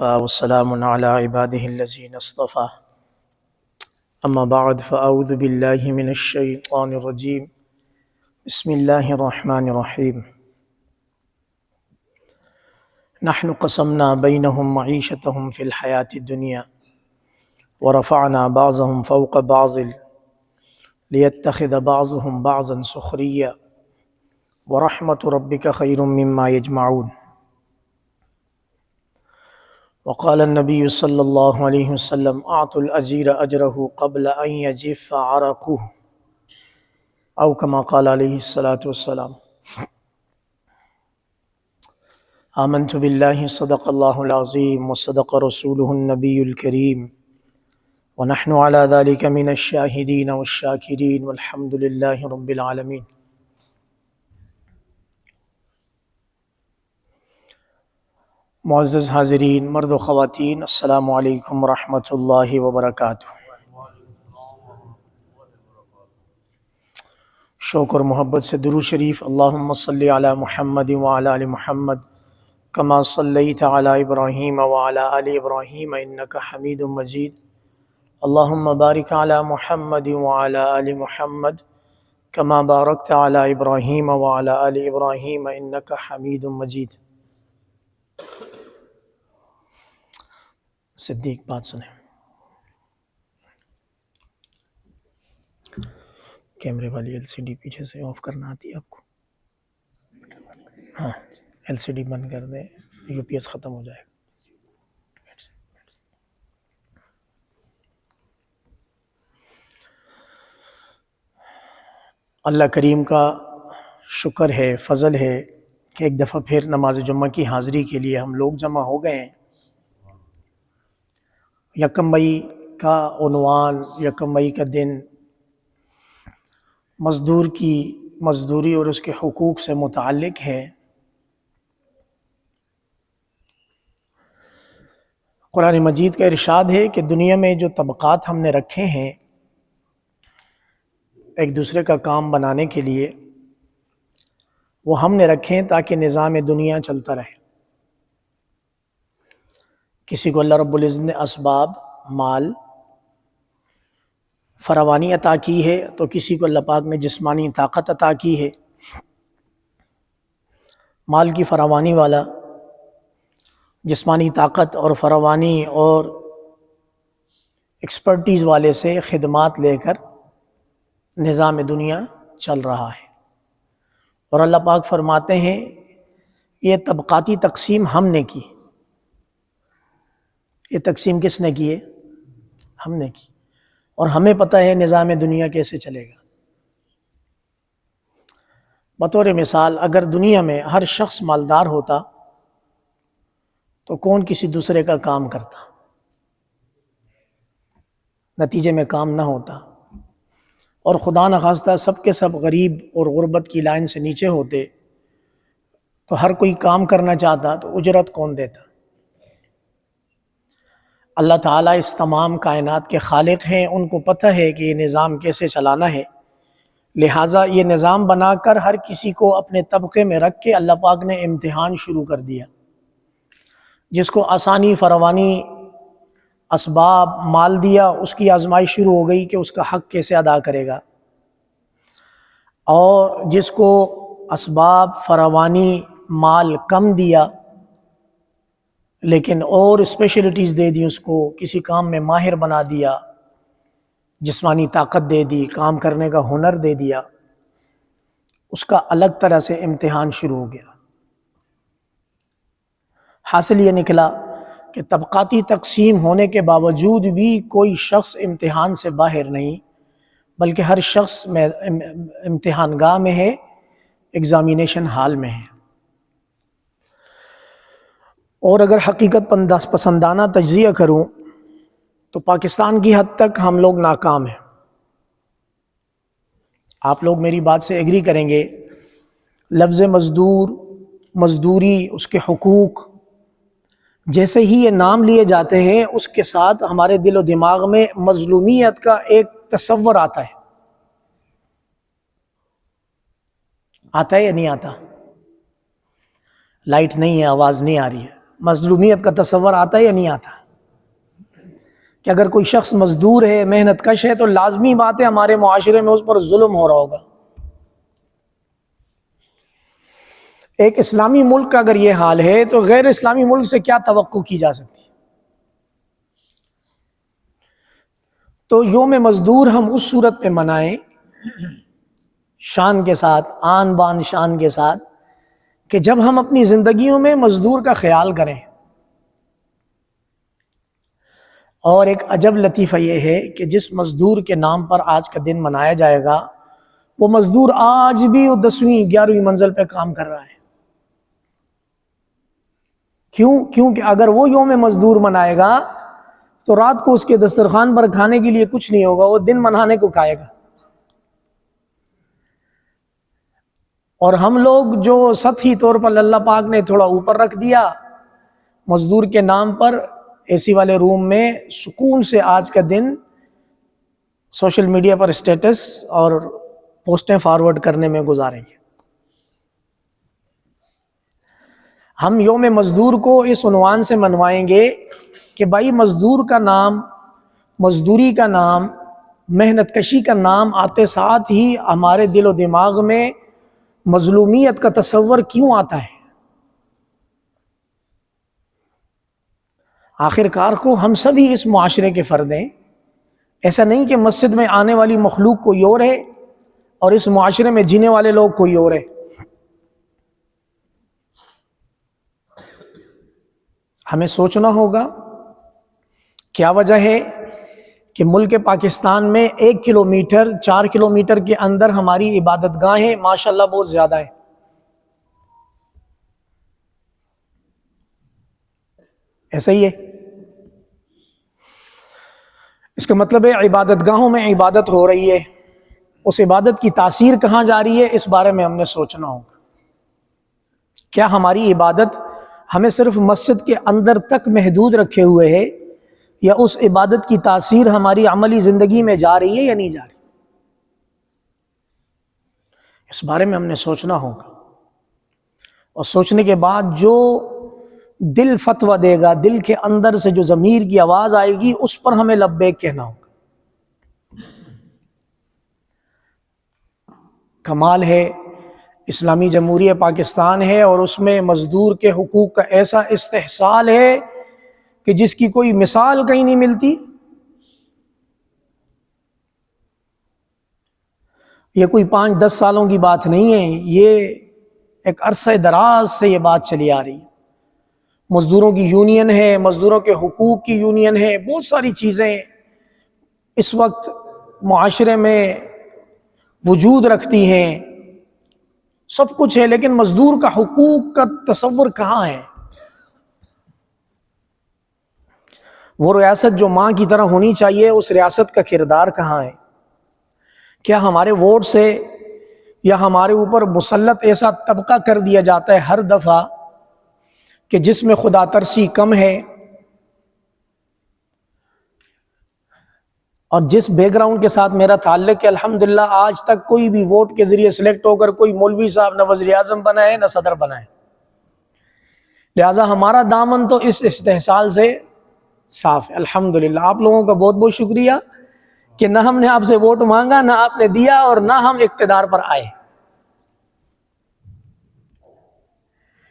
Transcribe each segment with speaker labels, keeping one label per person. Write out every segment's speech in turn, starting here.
Speaker 1: والسلام على عباده الذين اصطفى أما بعد فأعوذ بالله من الشيطان الرجيم بسم الله الرحمن الرحيم نحن قسمنا بينهم معيشتهم في الحياة الدنيا ورفعنا بعضهم فوق بعض ليتخذ بعضهم بعضا سخريا ورحمة ربك خير مما يجمعون وقال النبي صلى الله عليه وسلم أعطوا الأجير أجره قبل أن يجف عرقه أو كما قال عليه الصلاة والسلام آمنت بالله صدق الله العظيم وصدق رسوله النبي الكريم ونحن على ذلك من الشاهدين والشاكرين والحمد لله رب العالمين۔ معزز حاضرین، مرد و خواتین، السلام علیکم ورحمۃ اللہ وبرکاتہ۔ شوق اور محبت سے درود شریف، اللہم صلی علی محمد وعلی آل محمد کما صلیت علی ابراہیم وعلی آل ابراہیم انک حمید مجید، اللہم بارک علی محمد وعلی آل محمد کما بارکت علی ابراہیم وعلی آل ابراہیم انک حمید مجید۔ صدیق بات سنیں، کیمرے والی ایل سی ڈی پیچھے سے آف کرنا آتی ہے آپ کو؟ ہاں، ایل سی ڈی بند کر دیں، یو پی ایس ختم ہو جائے گا۔ اللہ کریم کا شکر ہے، فضل ہے کہ ایک دفعہ پھر نماز جمعہ کی حاضری کے لیے ہم لوگ جمع ہو گئے ہیں۔ یکم مئی کا عنوان، یکم مئی کا دن مزدور کی مزدوری اور اس کے حقوق سے متعلق ہے۔ قرآن مجید کا ارشاد ہے کہ دنیا میں جو طبقات ہم نے رکھے ہیں ایک دوسرے کا کام بنانے کے لیے، وہ ہم نے رکھے ہیں تاکہ نظام دنیا چلتا رہے۔ کسی کو اللہ رب العزت نے اسباب، مال، فراوانی عطا کی ہے تو کسی کو اللہ پاک نے جسمانی طاقت عطا کی ہے۔ مال کی فراوانی والا جسمانی طاقت اور فراوانی اور ایکسپرٹیز والے سے خدمات لے کر نظام دنیا چل رہا ہے، اور اللہ پاک فرماتے ہیں یہ طبقاتی تقسیم ہم نے کی۔ یہ تقسیم کس نے کی ہے؟ ہم نے کی، اور ہمیں پتہ ہے نظام دنیا کیسے چلے گا۔ بطور مثال، اگر دنیا میں ہر شخص مالدار ہوتا تو کون کسی دوسرے کا کام کرتا؟ نتیجے میں کام نہ ہوتا، اور خدا نخواستہ سب کے سب غریب اور غربت کی لائن سے نیچے ہوتے تو ہر کوئی کام کرنا چاہتا تو اجرت کون دیتا؟ اللہ تعالیٰ اس تمام کائنات کے خالق ہیں، ان کو پتہ ہے کہ یہ نظام کیسے چلانا ہے، لہٰذا یہ نظام بنا کر ہر کسی کو اپنے طبقے میں رکھ کے اللہ پاک نے امتحان شروع کر دیا۔ جس کو آسانی، فراوانی، اسباب، مال دیا، اس کی آزمائش شروع ہو گئی کہ اس کا حق کیسے ادا کرے گا، اور جس کو اسباب، فراوانی، مال کم دیا لیکن اور اسپیشلٹیز دے دی، اس کو کسی کام میں ماہر بنا دیا، جسمانی طاقت دے دی، کام کرنے کا ہنر دے دیا، اس کا الگ طرح سے امتحان شروع ہو گیا۔ حاصل یہ نکلا کہ طبقاتی تقسیم ہونے کے باوجود بھی کوئی شخص امتحان سے باہر نہیں، بلکہ ہر شخص میں امتحان گاہ میں ہے، ایگزامینیشن ہال میں ہے۔ اور اگر حقیقت پسندانہ تجزیہ کروں تو پاکستان کی حد تک ہم لوگ ناکام ہیں۔ آپ لوگ میری بات سے ایگری کریں گے، لفظ مزدور، مزدوری، اس کے حقوق، جیسے ہی یہ نام لیے جاتے ہیں اس کے ساتھ ہمارے دل و دماغ میں مظلومیت کا ایک تصور آتا ہے۔ آتا ہے یا نہیں آتا؟ لائٹ نہیں ہے، آواز نہیں آ رہی ہے، مظلومیت کا تصور آتا ہے یا نہیں آتا کہ اگر کوئی شخص مزدور ہے، محنت کش ہے، تو لازمی بات ہے ہمارے معاشرے میں اس پر ظلم ہو رہا ہوگا۔ ایک اسلامی ملک کا اگر یہ حال ہے تو غیر اسلامی ملک سے کیا توقع کی جا سکتی ہے؟ تو یوم مزدور ہم اس صورت پہ منائیں شان کے ساتھ، آن بان شان کے ساتھ، کہ جب ہم اپنی زندگیوں میں مزدور کا خیال کریں۔ اور ایک عجب لطیفہ یہ ہے کہ جس مزدور کے نام پر آج کا دن منایا جائے گا، وہ مزدور آج بھی وہ 10ویں 11ویں منزل پہ کام کر رہا ہے۔ کیونکہ اگر وہ یوم مزدور منائے گا تو رات کو اس کے دسترخوان پر کھانے کے لیے کچھ نہیں ہوگا، وہ دن منانے کو کھائے گا۔ اور ہم لوگ جو سطحی طور پر اللہ پاک نے تھوڑا اوپر رکھ دیا، مزدور کے نام پر اے سی والے روم میں سکون سے آج کا دن سوشل میڈیا پر اسٹیٹس اور پوسٹیں فارورڈ کرنے میں گزاریں گے۔ ہم یوم مزدور کو اس عنوان سے منوائیں گے کہ بھائی مزدور کا نام، مزدوری کا نام، محنت کشی کا نام آتے ساتھ ہی ہمارے دل و دماغ میں مظلومیت کا تصور کیوں آتا ہے؟ آخر کار کو ہم سبھی اس معاشرے کے فرد ہیں۔ ایسا نہیں کہ مسجد میں آنے والی مخلوق کوئی اور ہے اور اس معاشرے میں جینے والے لوگ کوئی اور ہے۔ ہمیں سوچنا ہوگا کیا وجہ ہے کہ ملک پاکستان میں 1 کلومیٹر 4 کلومیٹر کے اندر ہماری عبادت گاہیں ماشاءاللہ بہت زیادہ ہیں۔ ایسا ہی ہے۔ اس کا مطلب ہے عبادت گاہوں میں عبادت ہو رہی ہے، اس عبادت کی تاثیر کہاں جا رہی ہے، اس بارے میں ہم نے سوچنا ہوگا۔ کیا ہماری عبادت ہمیں صرف مسجد کے اندر تک محدود رکھے ہوئے ہے، یا اس عبادت کی تاثیر ہماری عملی زندگی میں جا رہی ہے یا نہیں جا رہی؟ اس بارے میں ہم نے سوچنا ہوگا، اور سوچنے کے بعد جو دل فتویٰ دے گا، دل کے اندر سے جو ضمیر کی آواز آئے گی، اس پر ہمیں لبیک کہنا ہوگا۔ کمال ہے اسلامی جمہوریہ پاکستان ہے، اور اس میں مزدور کے حقوق کا ایسا استحصال ہے کہ جس کی کوئی مثال کہیں نہیں ملتی۔ یہ کوئی 5-10 سالوں کی بات نہیں ہے، یہ ایک عرصہ دراز سے یہ بات چلی آ رہی ہے۔ مزدوروں کی یونین ہے، مزدوروں کے حقوق کی یونین ہے، بہت ساری چیزیں اس وقت معاشرے میں وجود رکھتی ہیں، سب کچھ ہے، لیکن مزدور کا حقوق کا تصور کہاں ہے؟ وہ ریاست جو ماں کی طرح ہونی چاہیے، اس ریاست کا کردار کہاں ہے؟ کیا ہمارے ووٹ سے یا ہمارے اوپر مسلط ایسا طبقہ کر دیا جاتا ہے ہر دفعہ کہ جس میں خدا ترسی کم ہے، اور جس بیک گراؤنڈ کے ساتھ میرا تعلق ہے، الحمدللہ آج تک کوئی بھی ووٹ کے ذریعے سلیکٹ ہو کر کوئی مولوی صاحب نہ وزیر اعظم بنا ہے نہ صدر بنا ہے۔ لہٰذا ہمارا دامن تو اس استحصال سے صاف ہے۔ الحمدللہ آپ لوگوں کا بہت بہت شکریہ کہ نہ ہم نے آپ سے ووٹ مانگا، نہ آپ نے دیا، اور نہ ہم اقتدار پر آئے۔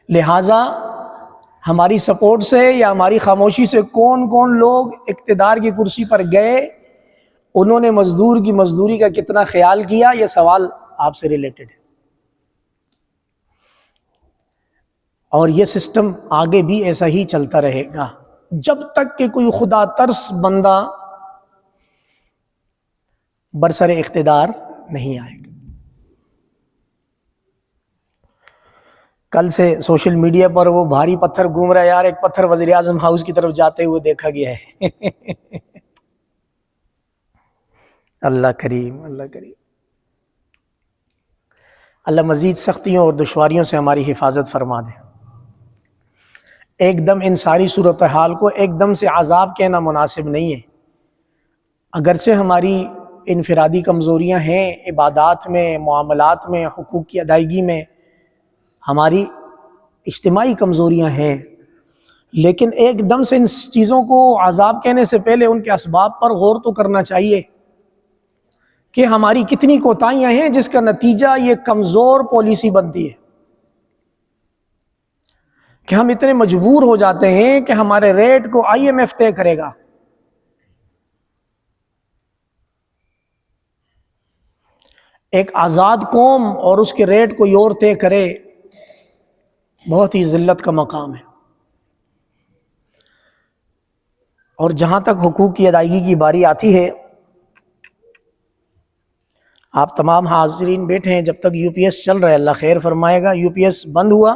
Speaker 1: لہٰذا ہماری سپورٹ سے یا ہماری خاموشی سے کون کون لوگ اقتدار کی کرسی پر گئے، انہوں نے مزدور کی مزدوری کا کتنا خیال کیا، یہ سوال آپ سے ریلیٹڈ ہے۔ اور یہ سسٹم آگے بھی ایسا ہی چلتا رہے گا جب تک کہ کوئی خدا ترس بندہ برسر اقتدار نہیں آئے گا۔ کل سے سوشل میڈیا پر وہ بھاری پتھر گھوم رہا ہے، یار ایک پتھر وزیر اعظم ہاؤس کی طرف جاتے ہوئے دیکھا گیا ہے۔ اللہ کریم، اللہ کریم، اللہ مزید سختیوں اور دشواریوں سے ہماری حفاظت فرما دے۔ ایک دم ان ساری صورتحال کو ایک دم سے عذاب کہنا مناسب نہیں ہے۔ اگرچہ ہماری انفرادی کمزوریاں ہیں، عبادات میں، معاملات میں، حقوق کی ادائیگی میں ہماری اجتماعی کمزوریاں ہیں، لیکن ایک دم سے ان چیزوں کو عذاب کہنے سے پہلے ان کے اسباب پر غور تو کرنا چاہیے کہ ہماری کتنی کوتاہیاں ہیں جس کا نتیجہ یہ کمزور پالیسی بنتی ہے کہ ہم اتنے مجبور ہو جاتے ہیں کہ ہمارے ریٹ کو IMF طے کرے گا. ایک آزاد قوم اور اس کے ریٹ کو اور طے کرے، بہت ہی ذلت کا مقام ہے. اور جہاں تک حقوق کی ادائیگی کی باری آتی ہے، آپ تمام حاضرین بیٹھے ہیں، جب تک UPS چل رہا ہے اللہ خیر فرمائے گا. UPS بند ہوا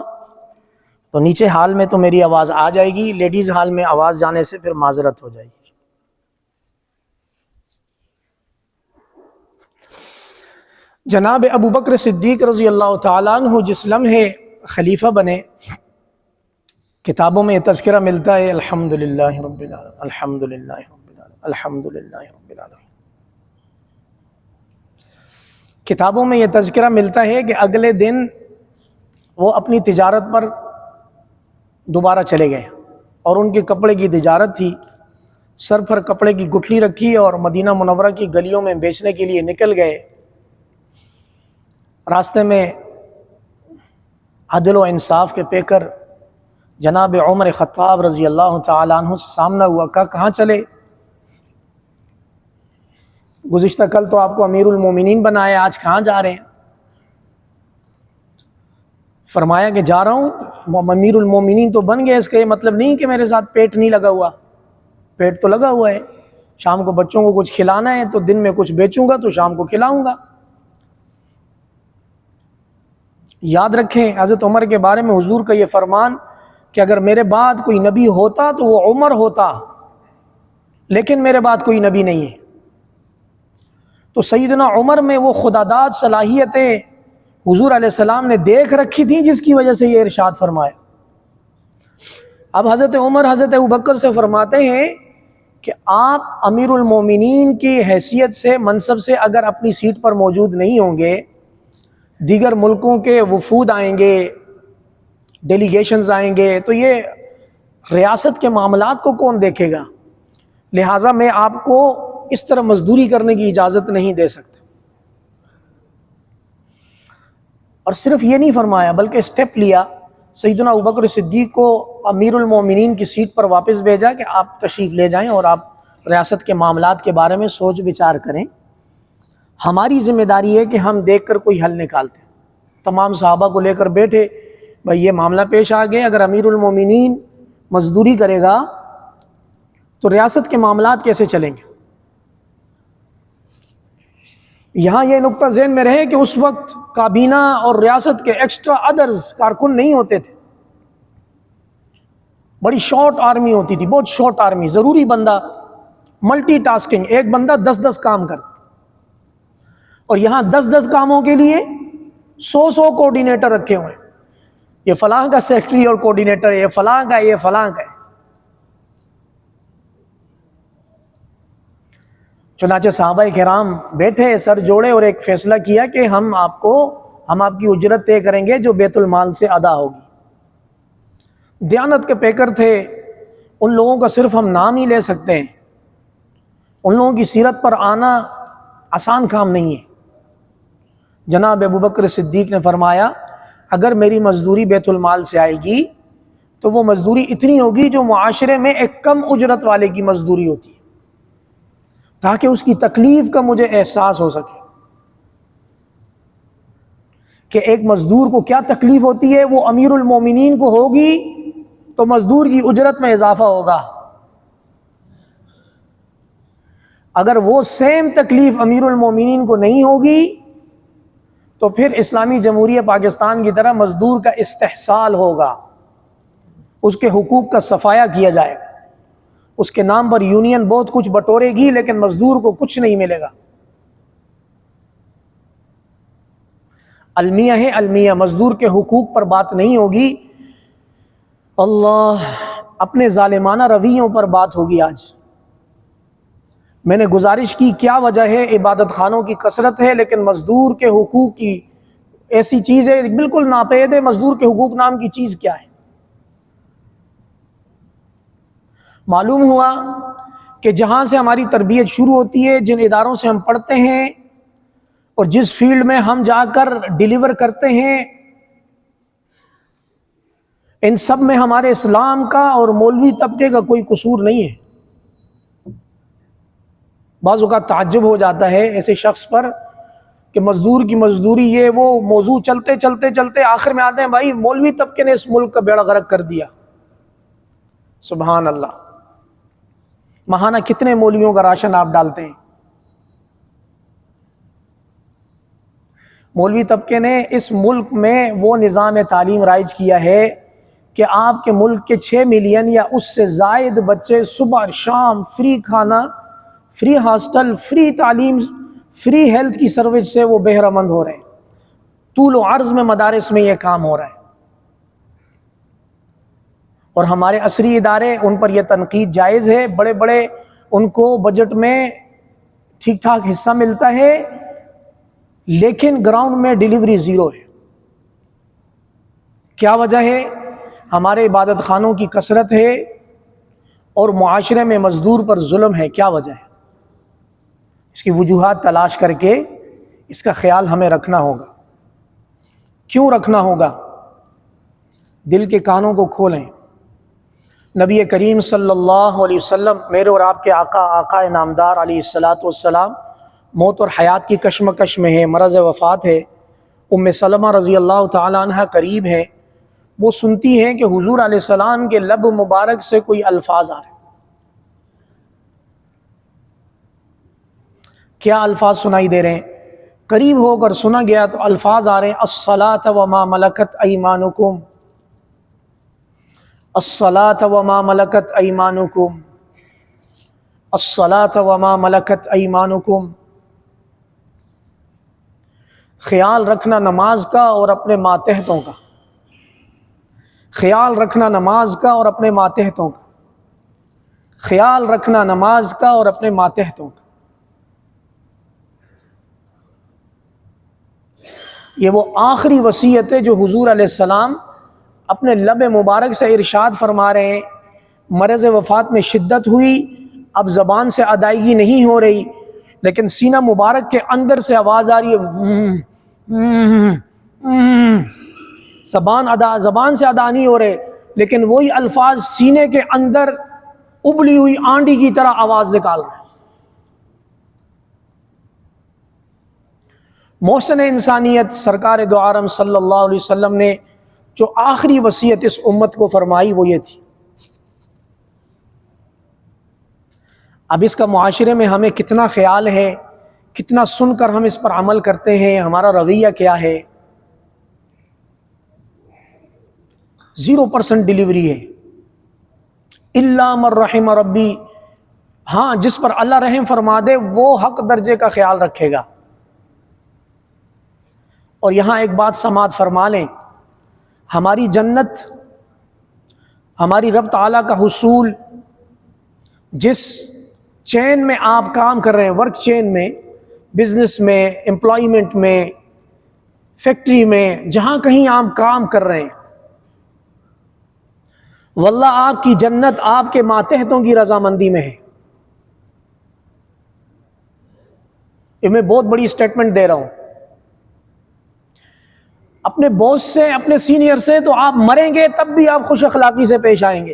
Speaker 1: تو نیچے ہال میں تو میری آواز آ جائے گی، لیڈیز ہال میں آواز جانے سے پھر معذرت ہو جائے گی. جناب ابو بکر صدیق رضی اللہ تعالیٰ عنہ جس لمحے خلیفہ بنے، کتابوں میں یہ تذکرہ ملتا ہے الحمدللہ رب العالمین، الحمدللہ رب العالمین، الحمدللہ رب العالمین. کتابوں میں یہ تذکرہ ملتا ہے کہ اگلے دن وہ اپنی تجارت پر دوبارہ چلے گئے اور ان کے کپڑے کی تجارت تھی. سر پر کپڑے کی گٹھلی رکھی اور مدینہ منورہ کی گلیوں میں بیچنے کے لیے نکل گئے. راستے میں عدل و انصاف کے پیکر جناب عمر خطاب رضی اللہ تعالیٰ عنہ سے سامنا ہوا. کہاں چلے؟ گزشتہ کل تو آپ کو امیر المومنین بنایا، آج کہاں جا رہے ہیں؟ فرمایا کہ جا رہا ہوں. امیر المومنین تو بن گئے، اس کا یہ مطلب نہیں کہ میرے ساتھ پیٹ نہیں لگا ہوا، پیٹ تو لگا ہوا ہے. شام کو بچوں کو کچھ کھلانا ہے تو دن میں کچھ بیچوں گا تو شام کو کھلاؤں گا. یاد رکھیں حضرت عمر کے بارے میں حضور کا یہ فرمان کہ اگر میرے بعد کوئی نبی ہوتا تو وہ عمر ہوتا، لیکن میرے بعد کوئی نبی نہیں ہے. تو سیدنا عمر میں وہ خداداد صلاحیتیں حضور علیہ السلام نے دیکھ رکھی تھیں جس کی وجہ سے یہ ارشاد فرمایا. اب حضرت عمر حضرت ابوبکر سے فرماتے ہیں کہ آپ امیر المومنین کی حیثیت سے، منصب سے اگر اپنی سیٹ پر موجود نہیں ہوں گے، دیگر ملکوں کے وفود آئیں گے، ڈیلیگیشنز آئیں گے، تو یہ ریاست کے معاملات کو کون دیکھے گا؟ لہٰذا میں آپ کو اس طرح مزدوری کرنے کی اجازت نہیں دے سکتا. اور صرف یہ نہیں فرمایا بلکہ اسٹیپ لیا، سیدنا ابوبکر صدیق کو امیر المومنین کی سیٹ پر واپس بھیجا کہ آپ تشریف لے جائیں اور آپ ریاست کے معاملات کے بارے میں سوچ بچار کریں. ہماری ذمہ داری ہے کہ ہم دیکھ کر کوئی حل نکالتے. تمام صحابہ کو لے کر بیٹھے، بھائی یہ معاملہ پیش آ گیا، اگر امیر المومنین مزدوری کرے گا تو ریاست کے معاملات کیسے چلیں گے؟ یہاں یہ نقطہ ذہن میں رہے کہ اس وقت کابینہ اور ریاست کے ایکسٹرا ادرز کارکن نہیں ہوتے تھے، بڑی شارٹ آرمی ہوتی تھی، بہت شارٹ آرمی، ضروری بندہ، ملٹی ٹاسکنگ، ایک بندہ 10 کام کرتا. اور یہاں 10 کاموں کے لیے 100 کوآرڈینیٹر رکھے ہوئے ہیں. یہ فلاں کا سیکٹری اور کوآرڈینیٹر ہے، یہ فلاں کا ہے، یہ فلاں کا ہے. چنانچہ صحابہ کرام بیٹھے، سر جوڑے اور ایک فیصلہ کیا کہ ہم آپ کی اجرت طے کریں گے جو بیت المال سے ادا ہوگی. دیانت کے پیکر تھے، ان لوگوں کا صرف ہم نام ہی لے سکتے ہیں، ان لوگوں کی سیرت پر آنا آسان کام نہیں ہے. جناب ابوبکر صدیق نے فرمایا اگر میری مزدوری بیت المال سے آئے گی تو وہ مزدوری اتنی ہوگی جو معاشرے میں ایک کم اجرت والے کی مزدوری ہوتی ہے، تاکہ اس کی تکلیف کا مجھے احساس ہو سکے کہ ایک مزدور کو کیا تکلیف ہوتی ہے. وہ امیر المومنین کو ہوگی تو مزدور کی اجرت میں اضافہ ہوگا، اگر وہ سیم تکلیف امیر المومنین کو نہیں ہوگی تو پھر اسلامی جمہوریہ پاکستان کی طرح مزدور کا استحصال ہوگا، اس کے حقوق کا صفایا کیا جائے گا، اس کے نام پر یونین بہت کچھ بٹورے گی لیکن مزدور کو کچھ نہیں ملے گا. المیہ ہے، المیہ، مزدور کے حقوق پر بات نہیں ہوگی، اللہ اپنے ظالمانہ رویوں پر بات ہوگی. آج میں نے گزارش کی کیا وجہ ہے؟ عبادت خانوں کی کثرت ہے، لیکن مزدور کے حقوق کی ایسی چیز ہے بالکل ناپید ہے. مزدور کے حقوق نام کی چیز کیا ہے؟ معلوم ہوا کہ جہاں سے ہماری تربیت شروع ہوتی ہے، جن اداروں سے ہم پڑھتے ہیں اور جس فیلڈ میں ہم جا کر ڈیلیور کرتے ہیں، ان سب میں ہمارے اسلام کا اور مولوی طبقے کا کوئی قصور نہیں ہے۔ بعض اوقات تعجب ہو جاتا ہے ایسے شخص پر کہ مزدور کی مزدوری، یہ وہ موضوع چلتے چلتے چلتے آخر میں آتے ہیں بھائی مولوی طبقے نے اس ملک کا بیڑا غرق کر دیا۔ سبحان اللہ، ماہانہ کتنے مولویوں کا راشن آپ ڈالتے ہیں؟ مولوی طبقے نے اس ملک میں وہ نظام تعلیم رائج کیا ہے کہ آپ کے ملک کے 6 ملین یا اس سے زائد بچے صبح شام فری کھانا، فری ہاسٹل، فری تعلیم، فری ہیلتھ کی سروس سے وہ بہرہ مند ہو رہے ہیں۔ طول و عرض میں مدارس میں یہ کام ہو رہا ہے، اور ہمارے عصری ادارے، ان پر یہ تنقید جائز ہے، بڑے بڑے ان کو بجٹ میں ٹھیک ٹھاک حصہ ملتا ہے، لیکن گراؤنڈ میں ڈیلیوری زیرو ہے۔ کیا وجہ ہے؟ ہمارے عبادت خانوں کی کثرت ہے اور معاشرے میں مزدور پر ظلم ہے۔ کیا وجہ ہے؟ اس کی وجوہات تلاش کر کے اس کا خیال ہمیں رکھنا ہوگا۔ کیوں رکھنا ہوگا؟ دل کے کانوں کو کھولیں۔ نبی کریم صلی اللہ علیہ وسلم، میرے اور آپ کے آقا نامدار علیہ الصلاۃ والسلام، موت اور حیات کی کشمکش میں ہے، مرض وفات ہے۔ ام سلمہ رضی اللہ تعالی عنہ قریب ہے، وہ سنتی ہیں کہ حضور علیہ السلام کے لب مبارک سے کوئی الفاظ آ رہے ہیں۔ کیا الفاظ سنائی دے رہے ہیں؟ قریب ہو کر سنا گیا تو الفاظ آ رہے ہیں، الصلاۃ وما ملکت ایمانکم، الصلاۃ وما ملکت ایمانکم، الصلاۃ وما ملکت ایمانکم۔ خیال رکھنا نماز کا اور اپنے ماتحتوں کا، خیال رکھنا نماز کا اور اپنے ماتحتوں کا، خیال رکھنا نماز کا اور اپنے ماتحتوں کا۔ یہ وہ آخری وصیت ہے جو حضور علیہ السلام اپنے لب مبارک سے ارشاد فرما رہے ہیں۔ مرض وفات میں شدت ہوئی، اب زبان سے ادائیگی نہیں ہو رہی، لیکن سینہ مبارک کے اندر سے آواز آ رہی ہے، زبان سے ادا نہیں ہو رہے، لیکن وہی الفاظ سینے کے اندر ابلی ہوئی آنڈی کی طرح آواز نکال رہے ہیں۔ محسن انسانیت سرکار دو عالم صلی اللہ علیہ وسلم نے جو آخری وصیت اس امت کو فرمائی وہ یہ تھی۔ اب اس کا معاشرے میں ہمیں کتنا خیال ہے، کتنا سن کر ہم اس پر عمل کرتے ہیں، ہمارا رویہ کیا ہے؟ 0% ڈیلیوری ہے، الا من رحم ربی۔ ہاں، جس پر اللہ رحم فرما دے وہ حق درجے کا خیال رکھے گا۔ اور یہاں ایک بات سماعت فرما لیں، ہماری جنت، ہماری رب تعالیٰ کا حصول، جس چین میں آپ کام کر رہے ہیں، ورک چین میں، بزنس میں، امپلائمنٹ میں، فیکٹری میں، جہاں کہیں آپ کام کر رہے ہیں، واللہ آپ کی جنت آپ کے ماتحتوں کی رضامندی میں ہے۔ یہ میں بہت بڑی سٹیٹمنٹ دے رہا ہوں۔ اپنے باس سے، اپنے سینئر سے تو آپ مریں گے تب بھی آپ خوش اخلاقی سے پیش آئیں گے۔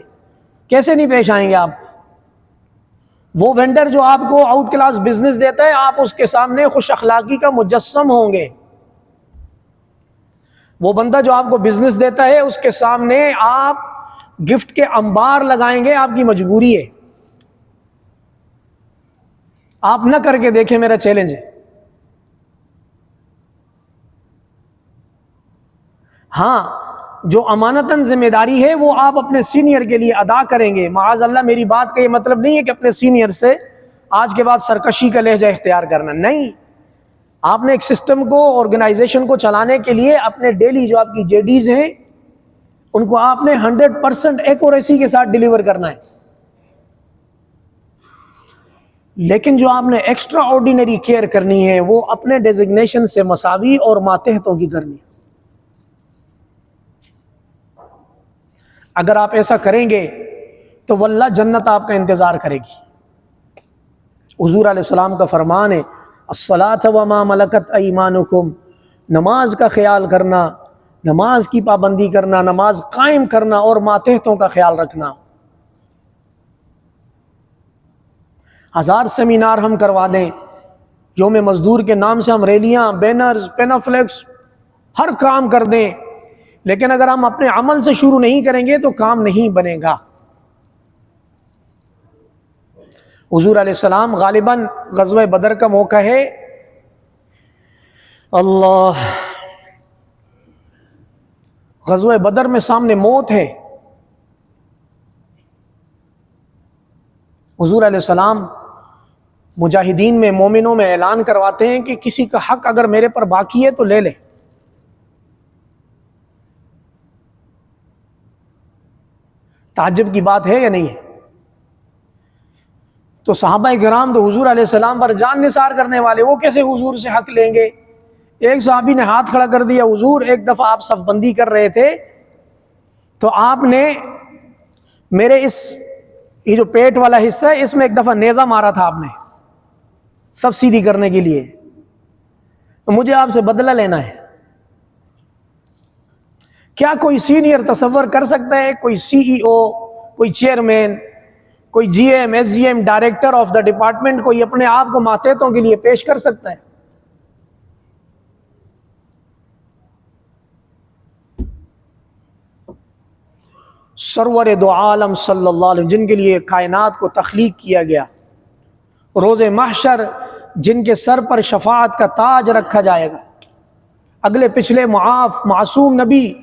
Speaker 1: کیسے نہیں پیش آئیں گے آپ؟ وہ وینڈر جو آپ کو آؤٹ کلاس بزنس دیتا ہے، آپ اس کے سامنے خوش اخلاقی کا مجسم ہوں گے۔ وہ بندہ جو آپ کو بزنس دیتا ہے، اس کے سامنے آپ گفٹ کے انبار لگائیں گے، آپ کی مجبوری ہے۔ آپ نہ کر کے دیکھیں، میرا چیلنج ہے۔ ہاں، جو امانتاً ذمہ داری ہے وہ آپ اپنے سینئر کے لیے ادا کریں گے۔ معاذ اللہ، میری بات کا یہ مطلب نہیں ہے کہ اپنے سینئر سے آج کے بعد سرکشی کا لہجہ اختیار کرنا، نہیں۔ آپ نے ایک سسٹم کو، آرگنائزیشن کو چلانے کے لیے اپنے ڈیلی جو آپ کی جے ڈیز ہیں ان کو آپ نے 100% ایکوریسی کے ساتھ ڈیلیور کرنا ہے، لیکن جو آپ نے ایکسٹرا آرڈینری کیئر کرنی ہے وہ اپنے ڈیزگنیشن سے مساوی اور ماتحتوں کی کرنی ہے۔ اگر آپ ایسا کریں گے تو واللہ جنت آپ کا انتظار کرے گی۔ حضور علیہ السلام کا فرمان ہے الصلاۃ وما ملکت ایمانکم، نماز کا خیال کرنا، نماز کی پابندی کرنا، نماز قائم کرنا اور ماتحتوں کا خیال رکھنا۔ 1000 سیمینار ہم کروا دیں، یوم مزدور کے نام سے ہم ریلیاں، بینرز، پینافلیکس ہر کام کر دیں، لیکن اگر ہم اپنے عمل سے شروع نہیں کریں گے تو کام نہیں بنے گا۔ حضور علیہ السلام غالباً غزوہ بدر کا موقع ہے، اللہ، غزوہ بدر میں سامنے موت ہے۔ حضور علیہ السلام مجاہدین میں، مومنوں میں اعلان کرواتے ہیں کہ کسی کا حق اگر میرے پر باقی ہے تو لے لے۔ تعجب کی بات ہے یا نہیں ہے؟ تو صحابہ کرام تو حضور علیہ السلام پر جان نثار کرنے والے، وہ کیسے حضور سے حق لیں گے؟ ایک صحابی نے ہاتھ کھڑا کر دیا، حضور ایک دفعہ آپ صف بندی کر رہے تھے تو آپ نے میرے یہ جو پیٹ والا حصہ ہے اس میں ایک دفعہ نیزہ مارا تھا آپ نے صف سیدھی کرنے کے لیے، تو مجھے آپ سے بدلہ لینا ہے۔ کیا کوئی سینئر تصور کر سکتا ہے، کوئی سی ای او، کوئی چیئرمین، کوئی G M, S G M, director of the department کوئی اپنے آپ کو ماتحتوں کے لیے پیش کر سکتا ہے؟ سرور دو عالم صلی اللہ علیہ وسلم، جن کے لیے کائنات کو تخلیق کیا گیا، روز محشر جن کے سر پر شفاعت کا تاج رکھا جائے گا، اگلے پچھلے معاف معصوم نبی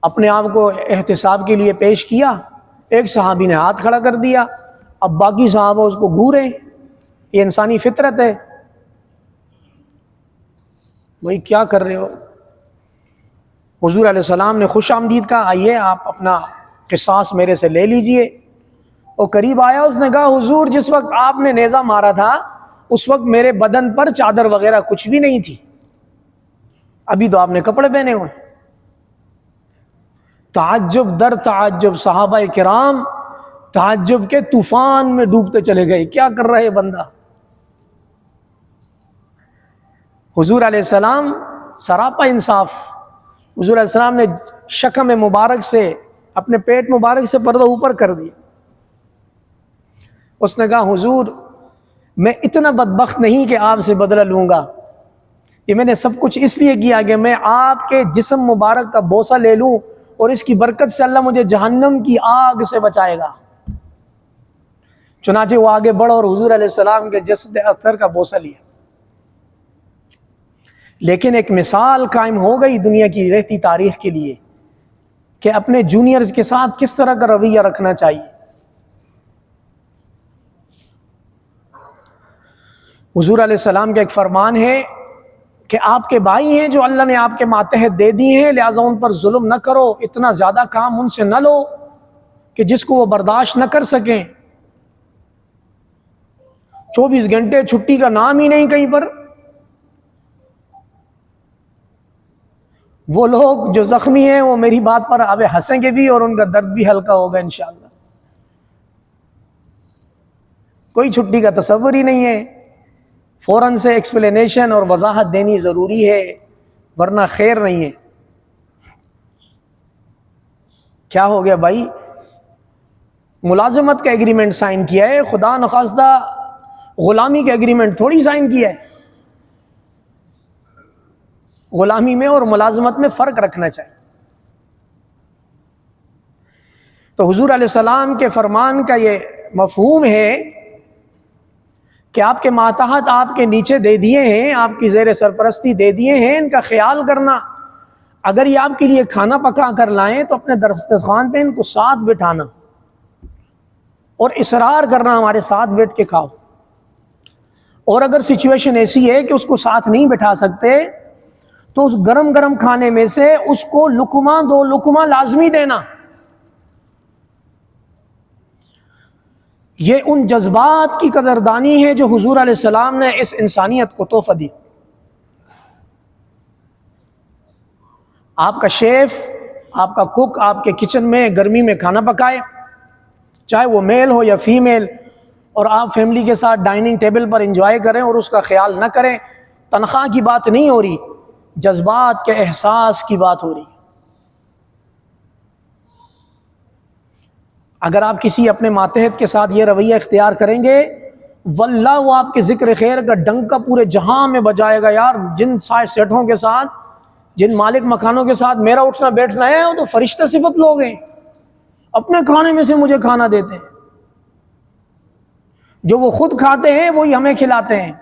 Speaker 1: اپنے آپ کو احتساب کے لیے پیش کیا، ایک صحابی نے ہاتھ کھڑا کر دیا، اب باقی صحابہ اس کو گھورے، یہ انسانی فطرت ہے۔ بھائی کیا کر رہے ہو؟ حضور علیہ السلام نے خوش آمدید کہا، آئیے آپ اپنا قصاص میرے سے لے لیجئے۔ وہ قریب آیا، اس نے کہا حضور جس وقت آپ نے نیزہ مارا تھا اس وقت میرے بدن پر چادر وغیرہ کچھ بھی نہیں تھی، ابھی تو آپ نے کپڑے پہنے ہوئے۔ تعجب در تعجب، صحابہ کرام تعجب کے طوفان میں ڈوبتے چلے گئے، کیا کر رہے بندہ؟ حضور علیہ السلام سراپا انصاف، حضور علیہ السلام نے شکم مبارک سے، اپنے پیٹ مبارک سے پردہ اوپر کر دیا۔ اس نے کہا حضور میں اتنا بدبخت نہیں کہ آپ سے بدلہ لوں گا، یہ میں نے سب کچھ اس لیے کیا کہ میں آپ کے جسم مبارک کا بوسہ لے لوں اور اس کی برکت سے اللہ مجھے جہنم کی آگ سے بچائے گا۔ چنانچہ وہ آگے بڑھا اور حضور علیہ السلام کے جسد اطہر کا بوسہ لیا۔ لیکن ایک مثال قائم ہو گئی دنیا کی رہتی تاریخ کے لیے کہ اپنے جونیئرز کے ساتھ کس طرح کا رویہ رکھنا چاہیے۔ حضور علیہ السلام کا ایک فرمان ہے کہ آپ کے بھائی ہیں جو اللہ نے آپ کے ماتحت دے دی ہیں، لہٰذا ان پر ظلم نہ کرو، اتنا زیادہ کام ان سے نہ لو کہ جس کو وہ برداشت نہ کر سکیں۔ 24 گھنٹے چھٹی کا نام ہی نہیں کہیں پر۔ وہ لوگ جو زخمی ہیں وہ میری بات پر اب ہنسیں گے بھی اور ان کا درد بھی ہلکا ہوگا انشاءاللہ۔ کوئی چھٹی کا تصور ہی نہیں ہے، فوراً سے ایکسپلینیشن اور وضاحت دینی ضروری ہے ورنہ خیر نہیں ہے۔ کیا ہو گیا بھائی؟ ملازمت کا ایگریمنٹ سائن کیا ہے، خدا نخواستہ غلامی کا ایگریمنٹ تھوڑی سائن کیا ہے۔ غلامی میں اور ملازمت میں فرق رکھنا چاہیے۔ تو حضور علیہ السلام کے فرمان کا یہ مفہوم ہے کہ آپ کے ماتحت آپ کے نیچے دے دیے ہیں، آپ کی زیر سرپرستی دے دیے ہیں، ان کا خیال کرنا۔ اگر یہ آپ کے لیے کھانا پکا کر لائیں تو اپنے دسترخوان پہ ان کو ساتھ بٹھانا اور اصرار کرنا ہمارے ساتھ بیٹھ کے کھاؤ۔ اور اگر سچویشن ایسی ہے کہ اس کو ساتھ نہیں بٹھا سکتے تو اس گرم گرم کھانے میں سے اس کو لقمہ دو لقمہ لازمی دینا۔ یہ ان جذبات کی قدردانی ہے جو حضور علیہ السلام نے اس انسانیت کو تحفہ دی۔ آپ کا شیف، آپ کا کوک آپ کے کچن میں گرمی میں کھانا پکائے، چاہے وہ میل ہو یا فیمیل، اور آپ فیملی کے ساتھ ڈائننگ ٹیبل پر انجوائے کریں اور اس کا خیال نہ کریں۔ تنخواہ کی بات نہیں ہو رہی، جذبات کے احساس کی بات ہو رہی۔ اگر آپ کسی اپنے ماتحت کے ساتھ یہ رویہ اختیار کریں گے، واللہ وہ آپ کے ذکر خیر کا ڈنکا پورے جہاں میں بجائے گا۔ یار جن سیٹھوں کے ساتھ، جن مالک مکانوں کے ساتھ میرا اٹھنا بیٹھنا ہے، وہ تو فرشتہ صفت لوگ ہیں، اپنے کھانے میں سے مجھے کھانا دیتے ہیں، جو وہ خود کھاتے ہیں وہی ہمیں کھلاتے ہیں،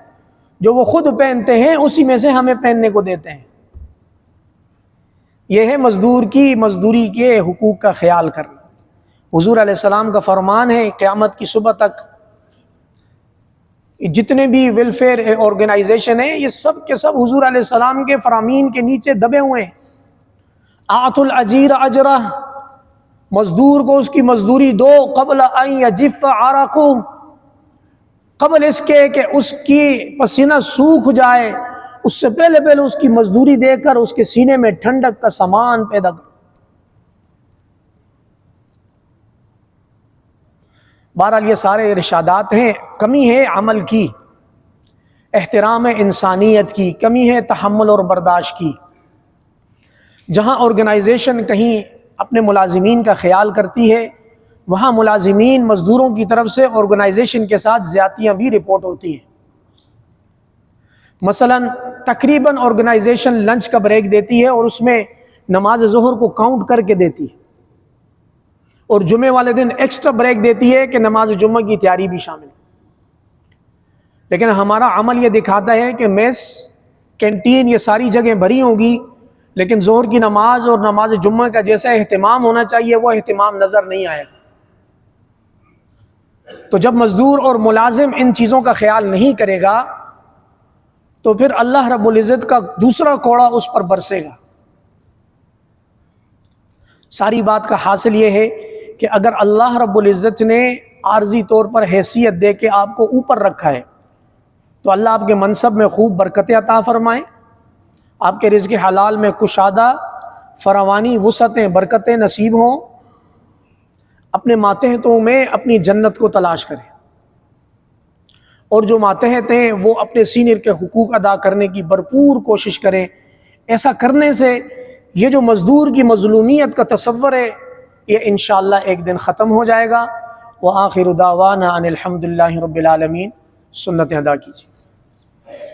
Speaker 1: جو وہ خود پہنتے ہیں اسی میں سے ہمیں پہننے کو دیتے ہیں۔ یہ ہے مزدوری کے حقوق کا خیال کرنا۔ حضور علیہ السلام کا فرمان ہے، قیامت کی صبح تک جتنے بھی ویلفیئر آرگنائزیشن ہیں، یہ سب کے سب حضور علیہ السلام کے فرامین کے نیچے دبے ہوئے ہیں۔ آت الاجیر اجرہ، مزدور کو اس کی مزدوری دو، قبل ان یجف عرقہ، قبل اس کے کہ اس کی پسینہ سوکھ جائے، اس سے پہلے اس کی مزدوری دے کر اس کے سینے میں ٹھنڈک کا سامان پیدا کر۔ بہرحال یہ سارے ارشادات ہیں، کمی ہے عمل کی، احترام انسانیت کی، کمی ہے تحمل اور برداشت کی۔ جہاں آرگنائزیشن کہیں اپنے ملازمین کا خیال کرتی ہے، وہاں ملازمین مزدوروں کی طرف سے آرگنائزیشن کے ساتھ زیادتیاں بھی رپورٹ ہوتی ہیں۔ مثلا تقریباً آرگنائزیشن لنچ کا بریک دیتی ہے اور اس میں نماز ظہر کو کاؤنٹ کر کے دیتی ہے، اور جمعے والے دن ایکسٹرا بریک دیتی ہے کہ نماز جمعہ کی تیاری بھی شامل ہے۔ لیکن ہمارا عمل یہ دکھاتا ہے کہ میس، کینٹین، یہ ساری جگہیں بھری ہوں گی، لیکن ظہر کی نماز اور نماز جمعہ کا جیسا اہتمام ہونا چاہیے وہ اہتمام نظر نہیں آئے گا۔ تو جب مزدور اور ملازم ان چیزوں کا خیال نہیں کرے گا تو پھر اللہ رب العزت کا دوسرا کوڑا اس پر برسے گا۔ ساری بات کا حاصل یہ ہے کہ اگر اللہ رب العزت نے عارضی طور پر حیثیت دے کے آپ کو اوپر رکھا ہے تو اللہ آپ کے منصب میں خوب برکتیں عطا فرمائیں، آپ کے رزق حلال میں کشادہ، فراوانی، وسعتیں، برکتیں نصیب ہوں، اپنے ماتحتوں میں اپنی جنت کو تلاش کریں، اور جو ماتحت ہیں وہ اپنے سینئر کے حقوق ادا کرنے کی بھرپور کوشش کریں۔ ایسا کرنے سے یہ جو مزدور کی مظلومیت کا تصور ہے یہ انشاءاللہ ایک دن ختم ہو جائے گا۔ وآخر دعوانا ان الحمد للہ رب العالمین۔ سنت ادا کیجیے۔